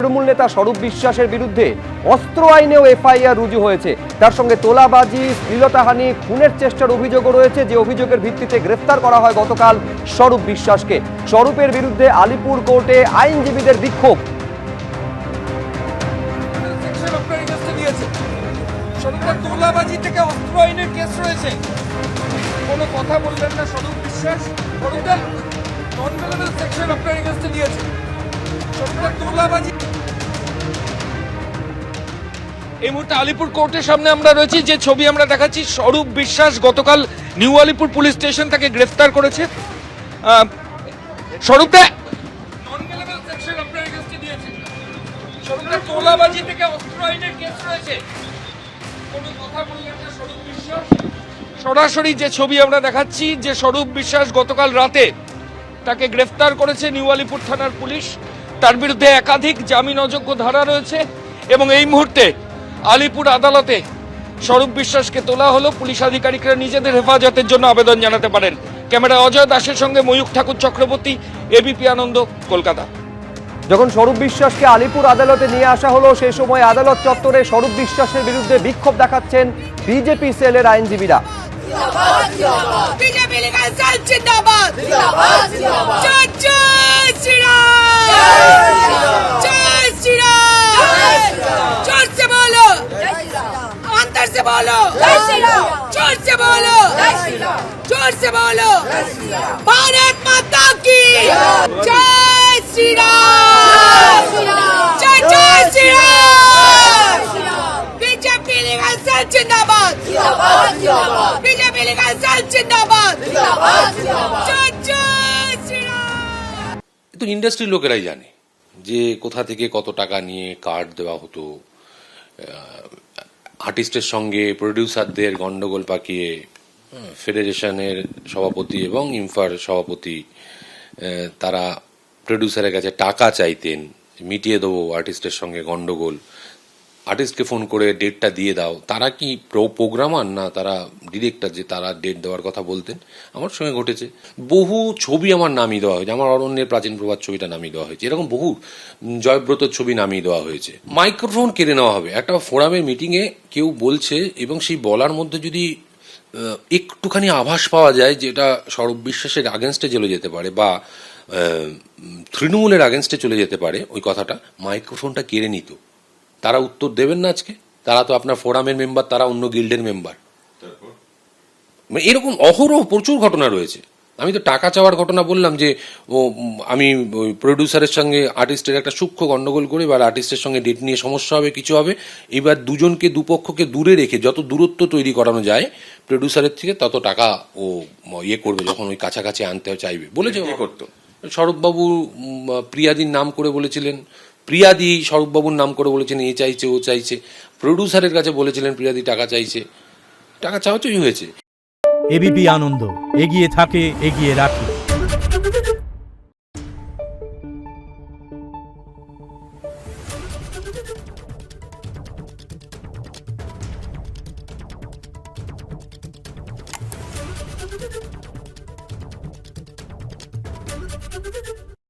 তৃণমূল নেতা স্বরূপ বিশ্বাসের বিরুদ্ধে অস্ত্র আইনেও এফআইআর রুজু হয়েছে। তার সঙ্গে তোলাবাজি, শ্লীলতাহানি, খুনের চেষ্টার অভিযোগও রয়েছে, যে অভিযোগের ভিত্তিতে গ্রেফতার করা হয় গতকাল স্বরূপ বিশ্বাসকে। স্বরূপের বিরুদ্ধে আলিপুর কোর্টে আইনজীবীদের বিক্ষোভ। তোলাবাজি থেকে অস্ত্র আইনের কেস রয়েছে, কোনো কথা বললেন না স্বরূপ বিশ্বাস। সেকশন আপনার এগেইনস্টে দিয়েছে তোলাবাজি। এই মুহূর্তে আলিপুর কোর্টের সামনে আমরা রয়েছি। যে ছবি আমরা দেখাচ্ছি, স্বরূপ বিশ্বাস গতকাল নিউ আলিপুর পুলিশ স্টেশন তাকে গ্রেফতার করেছে। স্বরূপটা তোলাবাজি থেকে অস্ত্র আইনের কেস রয়েছে, কোনো কথা বললেন না স্বরূপ বিশ্বাস। সরাসরি যে ছবি আমরা দেখাচ্ছি, যে স্বরূপ বিশ্বাস গতকাল রাতে তাকে গ্রেফতার করেছে নিউ আলিপুর থানার পুলিশ। তার বিরুদ্ধে একাধিক জামিন অযোগ্য ধারা রয়েছে এবং এই মুহূর্তে আলিপুর আদালতে স্বরূপ বিশ্বাসকে তোলা হলো। পুলিশ আধিকারিকরা নিজেদের হেফাজতের জন্য আবেদন জানাতে পারেন। ক্যামেরা অজয় দাসের সঙ্গে ময়ূখ ঠাকুর চক্রবর্তী, এবিপি আনন্দ, কলকাতা। যখন স্বরূপ বিশ্বাসকে আলিপুর আদালতে নিয়ে আসা হলো, সেই সময় আদালত চত্বরে স্বরূপ বিশ্বাসের বিরুদ্ধে বিক্ষোভ দেখাচ্ছেন বিজেপি সেলের আইনজীবীরা। भारत माता की जय श्री राम, जय जय Shri Ram. BJP legal cell जिंदाबाद, बीजेपी लीगल सेल जिंदाबाद, जय जय श्री राम। তো ইন্ডাস্ট্রির লোকেরাই জানে যে কোথা থেকে কত টাকা নিয়ে কার্ড দেওয়া হতো। আর্টিস্টের সঙ্গে প্রডিউসারদের গন্ডগোল পাকিয়ে ফেডারেশনের সভাপতি এবং ইমফার সভাপতি তারা প্রডিউসারের কাছে টাকা চাইতেন, মিটিয়ে দেবো আর্টিস্টের সঙ্গে গন্ডগোল, আর্টিস্টকে ফোন করে ডেটটা দিয়ে দাও। তারা কি প্রোগ্রামার না তারা ডিরেক্টর যে তারা ডেট দেওয়ার কথা বলতেন? আমার সঙ্গে ঘটেছে। বহু ছবি আমার নামিয়ে দেওয়া হয়েছে, আমার অরণ্যের প্রাচীন প্রভাত ছবিটা নামিয়ে দেওয়া হয়েছে, এরকম বহু জয়ব্রতর ছবি নামিয়ে দেওয়া হয়েছে। মাইক্রোফোন কেড়ে নেওয়া হবে একটা ফোরামের মিটিংয়ে, কেউ বলছে এবং সেই বলার মধ্যে যদি একটুখানি আভাস পাওয়া যায় যেটা স্বরূপ বিশ্বাসের আগেনস্টে চলে যেতে পারে বা তৃণমূলের আগেনস্টে চলে যেতে পারে, ওই কথাটা মাইক্রোফোনটা কেড়ে নিত। তারা উত্তর দেবেন না আজকে? তারা তো আপনার ফোরামের মেম্বার, তারা অন্য গিল্ডের মেম্বার। এরকম অহরহ প্রচুর ঘটনা রয়েছে। আমি তো টাকা চাওয়ার ঘটনা বললাম যে আমি প্রডিউসারের সঙ্গে আর্টিস্টের একটা সূক্ষ্ম গন্ডগোল করে এবার আর্টিস্টের সঙ্গে ডেট নিয়ে সমস্যা হবে, কিছু হবে, এবার দুজনকে দুপক্ষকে দূরে রেখে যত দূরত্ব তৈরি করানো যায় প্রডিউসারের থেকে তত টাকা ও ইয়ে করবে, যখন ওই কাছাকাছি আনতে চাইবে বলেছে। করতো স্বরূপবাবু প্রিয়াদির নাম করে বলেছিলেন, প্রিয়াদি স্বরূপবাবুর নাম করে বলেছেন এ চাইছে ও চাইছে, প্রডিউসারের কাছে বলেছিলেন প্রিয়াদি টাকা চাইছে, টাকা চাওয়াচাই হয়েছে। এবিপি আনন্দ, এগিয়ে থাকে, এগিয়ে রাখে।